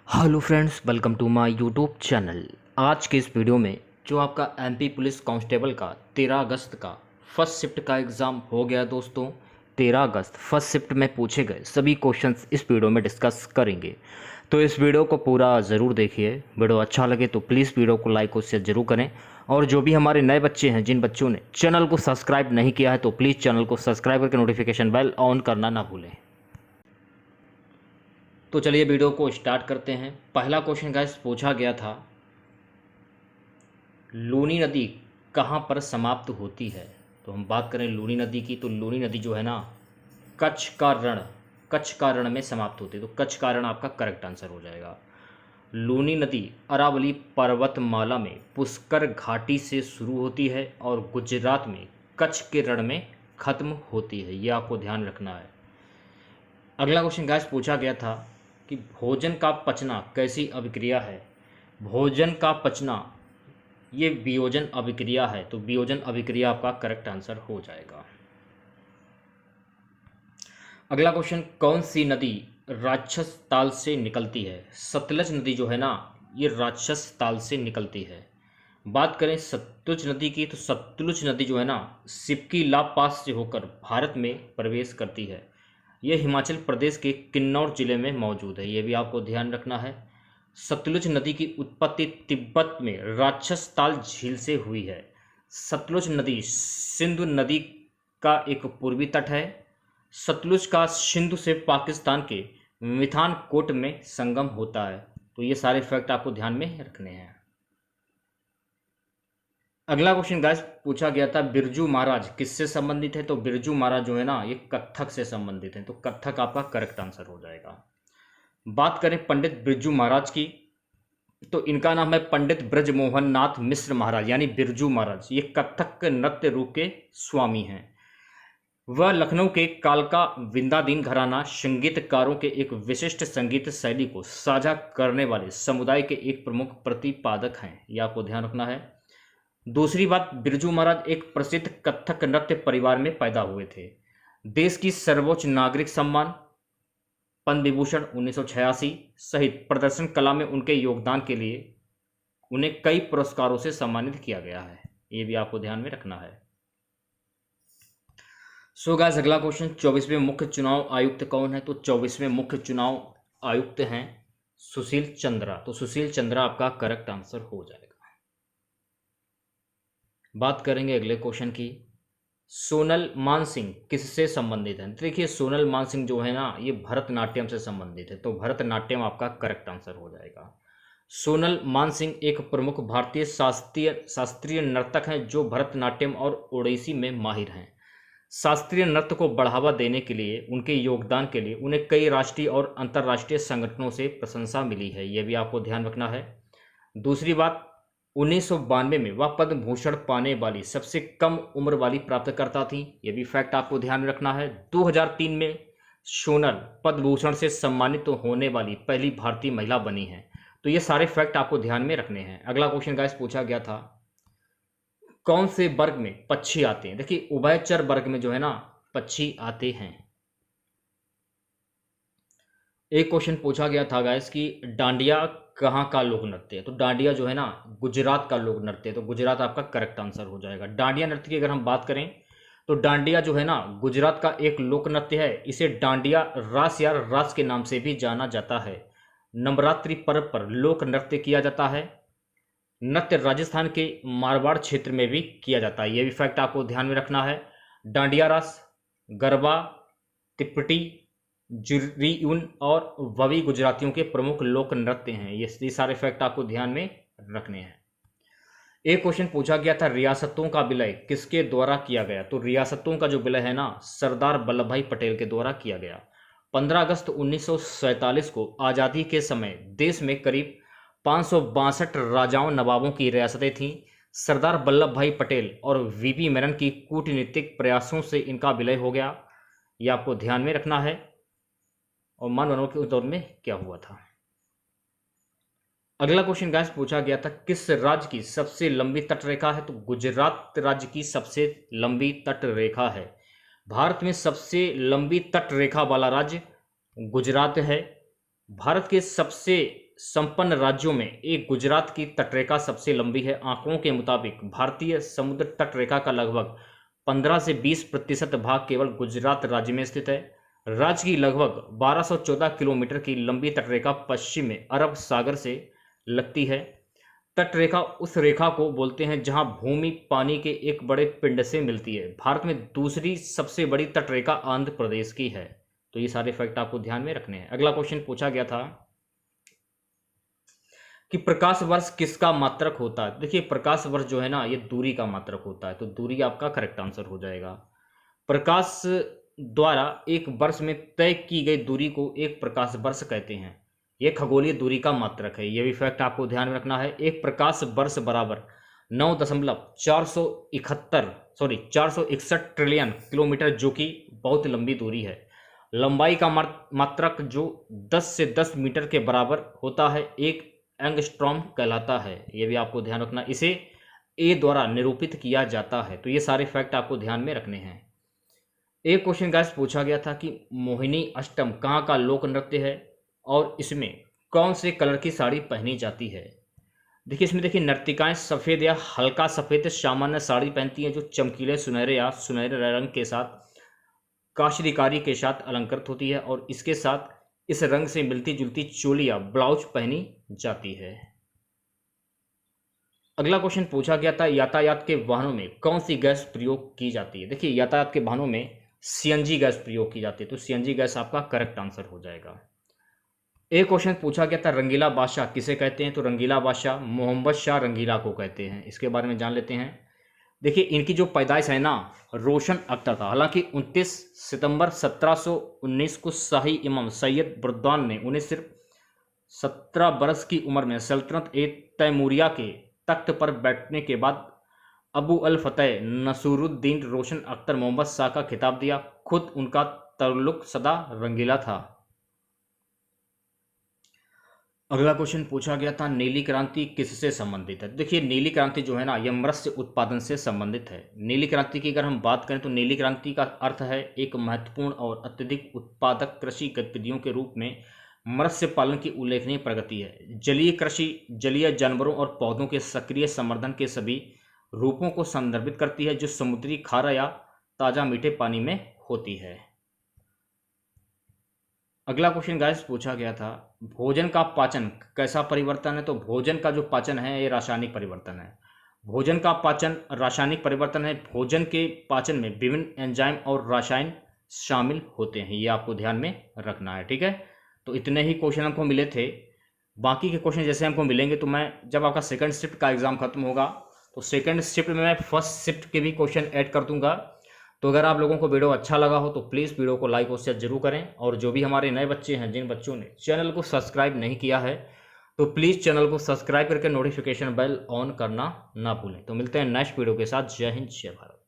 Hello friends, welcome to my YouTube channel. आज के इस वीडियो में जो आपका एमपी पुलिस कांस्टेबल का 13 अगस्त का फर्स्ट शिफ्ट का एग्ज़ाम हो गया दोस्तों। 13 अगस्त फर्स्ट शिफ्ट में पूछे गए सभी क्वेश्चंस इस वीडियो में डिस्कस करेंगे, तो इस वीडियो को पूरा ज़रूर देखिए। वीडियो अच्छा लगे तो प्लीज़ वीडियो को लाइक और शेयर जरूर करें, और जो भी हमारे नए बच्चे हैं, जिन बच्चों ने चैनल को सब्सक्राइब नहीं किया है, तो प्लीज़ चैनल को सब्सक्राइब करके नोटिफिकेशन बेल ऑन करना ना भूलें। तो चलिए वीडियो को स्टार्ट करते हैं। पहला क्वेश्चन गाइस पूछा गया था, लूनी नदी कहाँ पर समाप्त होती है। तो हम बात करें लूनी नदी की, तो लूनी नदी जो है ना, कच्छ का रण में समाप्त होती है। तो कच्छ का रण आपका करेक्ट आंसर हो जाएगा। लूनी नदी अरावली पर्वतमाला में पुष्कर घाटी से शुरू होती है और गुजरात में कच्छ के रण में खत्म होती है, यह आपको ध्यान रखना है। अगला क्वेश्चन गाइस पूछा गया था कि भोजन का पचना कैसी अभिक्रिया है। भोजन का पचना ये वियोजन अभिक्रिया है, तो वियोजन अभिक्रिया आपका करेक्ट आंसर हो जाएगा। अगला क्वेश्चन, कौन सी नदी राक्षस ताल से निकलती है। सतलज नदी जो है ना, ये राक्षस ताल से निकलती है। बात करें सतलुज नदी की, तो सतलुज नदी जो है ना, सिपकी लाभ पास से होकर भारत में प्रवेश करती है। यह हिमाचल प्रदेश के किन्नौर जिले में मौजूद है, यह भी आपको ध्यान रखना है। सतलुज नदी की उत्पत्ति तिब्बत में राक्षस ताल झील से हुई है। सतलुज नदी सिंधु नदी का एक पूर्वी तट है। सतलुज का सिंधु से पाकिस्तान के मिठानकोट में संगम होता है। तो ये सारे फैक्ट आपको ध्यान में रखने हैं। अगला क्वेश्चन गाइस पूछा गया था, बिरजू महाराज किससे संबंधित है। तो बिरजू महाराज जो है ना, ये कत्थक से संबंधित है, तो कत्थक आपका करेक्ट आंसर हो जाएगा। बात करें पंडित बिरजू महाराज की, तो इनका नाम है पंडित ब्रजमोहन नाथ मिश्र महाराज, यानी बिरजू महाराज। ये कत्थक नृत्य रूप के स्वामी हैं। वह लखनऊ के कालका विंदादीन घराना संगीतकारों के एक विशिष्ट संगीत शैली को साझा करने वाले समुदाय के एक प्रमुख प्रतिपादक हैं, यह आपको ध्यान रखना है। दूसरी बात, बिरजू महाराज एक प्रसिद्ध कत्थक नृत्य परिवार में पैदा हुए थे। देश की सर्वोच्च नागरिक सम्मान पद्म विभूषण 1986 सहित प्रदर्शन कला में उनके योगदान के लिए उन्हें कई पुरस्कारों से सम्मानित किया गया है, ये भी आपको ध्यान में रखना है। सो गाइस, अगला क्वेश्चन, 24वें मुख्य चुनाव आयुक्त कौन है। तो 24वें मुख्य चुनाव आयुक्त हैं सुशील चंद्रा। तो सुशील चंद्रा आपका करेक्ट आंसर हो जाएगा। बात करेंगे अगले क्वेश्चन की, सोनल मानसिंह किससे संबंधित है। देखिए, सोनल मानसिंह जो है ना, ये भरतनाट्यम से संबंधित है, तो भरतनाट्यम आपका करेक्ट आंसर हो जाएगा। सोनल मानसिंह एक प्रमुख भारतीय शास्त्रीय नर्तक हैं जो भरतनाट्यम और ओडिसी में माहिर हैं। शास्त्रीय नृत्य को बढ़ावा देने के लिए उनके योगदान के लिए उन्हें कई राष्ट्रीय और अंतर्राष्ट्रीय संगठनों से प्रशंसा मिली है, यह भी आपको ध्यान रखना है। दूसरी बात, 1992 में वह पद्म भूषण पाने वाली सबसे कम उम्र वाली प्राप्तकर्ता थी, यह भी फैक्ट आपको ध्यान रखना है। 2003 में सोनल पद्म भूषण से सम्मानित होने वाली पहली भारतीय महिला बनी है। तो ये सारे फैक्ट आपको ध्यान में रखने हैं। अगला क्वेश्चन गाइस पूछा गया था, कौन से वर्ग में पक्षी आते हैं। देखिए, उभयचर वर्ग में जो है ना, पक्षी आते हैं। एक क्वेश्चन पूछा गया था गाइस कि डांडिया कहाँ का लोक नृत्य है। तो डांडिया जो है ना, गुजरात का लोक नृत्य है, तो गुजरात आपका करेक्ट आंसर हो जाएगा। डांडिया नृत्य की अगर हम बात करें, तो डांडिया जो है ना, गुजरात का एक लोक नृत्य है। इसे डांडिया रास या रास के नाम से भी जाना जाता है। नवरात्रि पर्व पर लोक नृत्य किया जाता है। नृत्य राजस्थान के मारवाड़ क्षेत्र में भी किया जाता है, यह भी फैक्ट आपको ध्यान में रखना है। डांडिया रास, गरबा, तिप्पटी, जुर्रीउन और ववी गुजरातियों के प्रमुख लोक नृत्य हैं। ये सारे फैक्ट आपको ध्यान में रखने हैं। एक क्वेश्चन पूछा गया था, रियासतों का विलय किसके द्वारा किया गया। तो रियासतों का जो विलय है ना, सरदार वल्लभ भाई पटेल के द्वारा किया गया। 15 अगस्त 1947 को आज़ादी के समय देश में करीब 562 राजाओं नवाबों की रियासतें थीं। सरदार वल्लभ भाई पटेल और वीपी मेनन की कूटनीतिक प्रयासों से इनका विलय हो गया, यह आपको ध्यान में रखना है। और मानवों के दौर में क्या हुआ था। अगला क्वेश्चन गाइस पूछा गया था, किस राज्य की सबसे लंबी तट रेखा है। तो गुजरात राज्य की सबसे लंबी तट रेखा है। भारत में सबसे लंबी तट रेखा वाला राज्य गुजरात है। भारत के सबसे संपन्न राज्यों में एक गुजरात की तटरेखा सबसे लंबी है। आंकड़ों के मुताबिक भारतीय समुद्र तटरेखा का लगभग 15 से 20% भाग केवल गुजरात राज्य में स्थित है। राज्य की लगभग 1214 किलोमीटर की लंबी तटरेखा पश्चिम में अरब सागर से लगती है। तटरेखा उस रेखा को बोलते हैं जहां भूमि पानी के एक बड़े पिंड से मिलती है। भारत में दूसरी सबसे बड़ी तटरेखा आंध्र प्रदेश की है। तो ये सारे फैक्ट आपको ध्यान में रखने हैं। अगला क्वेश्चन पूछा गया था कि प्रकाश वर्ष किसका मात्रक होता है। देखिए प्रकाश वर्ष जो है ना, ये दूरी का मात्रक होता है, तो दूरी आपका करेक्ट आंसर हो जाएगा। प्रकाश द्वारा एक वर्ष में तय की गई दूरी को एक प्रकाश वर्ष कहते हैं। यह खगोलीय दूरी का मात्रक है। यह भी फैक्ट आपको ध्यान में रखना है। एक प्रकाश वर्ष बराबर 9.461 ट्रिलियन किलोमीटर, जो कि बहुत लंबी दूरी है। लंबाई का मात्रक जो 10 से 10 मीटर के बराबर होता है एक एंगस्ट्रॉम कहलाता है। यह भी आपको ध्यान रखना। इसे ए द्वारा निरूपित किया जाता है। तो ये सारे फैक्ट आपको ध्यान में रखने हैं। एक क्वेश्चन गाइस पूछा गया था कि मोहिनी अष्टम कहाँ का लोक नृत्य है और इसमें कौन से कलर की साड़ी पहनी जाती है। देखिए इसमें देखिए नर्तिकाएं सफ़ेद या हल्का सफ़ेद सामान्य साड़ी पहनती हैं जो चमकीले सुनहरे या सुनहरे रंग के साथ काशरीकारी के साथ अलंकृत होती है और इसके साथ इस रंग से मिलती जुलती चोली या ब्लाउज पहनी जाती है। अगला क्वेश्चन पूछा गया था यातायात के वाहनों में कौन सी गैस प्रयोग की जाती है। देखिए यातायात के वाहनों में सीएनजी गैस प्रयोग की जाती है। तो सीएनजी गैस आपका करेक्ट आंसर हो जाएगा। एक क्वेश्चन पूछा गया था रंगीला बादशाह किसे कहते हैं। तो रंगीला बादशाह मोहम्मद शाह रंगीला को कहते हैं। इसके बारे में जान लेते हैं। देखिए इनकी जो पैदाइश है ना, रोशन अख्तर था। हालांकि 29 सितंबर 1719 को शाही इमाम सैयद बुरदान ने उन्हें सिर्फ 17 बरस की उम्र में सल्तनत ए तैमूरिया के तख्त पर बैठने के बाद अबू अल फतेह नसूरुद्दीन रोशन अख्तर मोहम्मद शाह का खिताब दिया। खुद उनका तल्लुक सदा रंगीला था। अगला क्वेश्चन पूछा गया था नीली क्रांति किससे संबंधित है। देखिए नीली क्रांति जो है ना, यह मत्स्य उत्पादन से संबंधित है। नीली क्रांति की अगर हम बात करें तो नीली क्रांति का अर्थ है एक महत्वपूर्ण और अत्यधिक उत्पादक कृषि गतिविधियों के रूप में मत्स्य पालन की उल्लेखनीय प्रगति है। जलीय कृषि जलीय जानवरों और पौधों के सक्रिय संवर्धन के सभी रूपों को संदर्भित करती है जो समुद्री खारा या ताज़ा मीठे पानी में होती है। अगला क्वेश्चन गाइस पूछा गया था भोजन का पाचन कैसा परिवर्तन है। तो भोजन का जो पाचन है ये रासायनिक परिवर्तन है। भोजन का पाचन रासायनिक परिवर्तन है। भोजन के पाचन में विभिन्न एंजाइम और रसायन शामिल होते हैं। ये आपको ध्यान में रखना है, ठीक है। तो इतने ही क्वेश्चन हमको मिले थे। बाकी के क्वेश्चन जैसे हमको मिलेंगे तो मैं जब आपका सेकंड शिफ्ट का एग्जाम खत्म होगा तो सेकंड शिफ्ट में मैं फर्स्ट शिफ्ट के भी क्वेश्चन ऐड कर दूंगा। तो अगर आप लोगों को वीडियो अच्छा लगा हो तो प्लीज़ वीडियो को लाइक और शेयर जरूर करें। और जो भी हमारे नए बच्चे हैं, जिन बच्चों ने चैनल को सब्सक्राइब नहीं किया है, तो प्लीज़ चैनल को सब्सक्राइब करके नोटिफिकेशन बेल ऑन करना ना भूलें। तो मिलते हैं नेक्स्ट वीडियो के साथ। जय हिंद, जय भारत।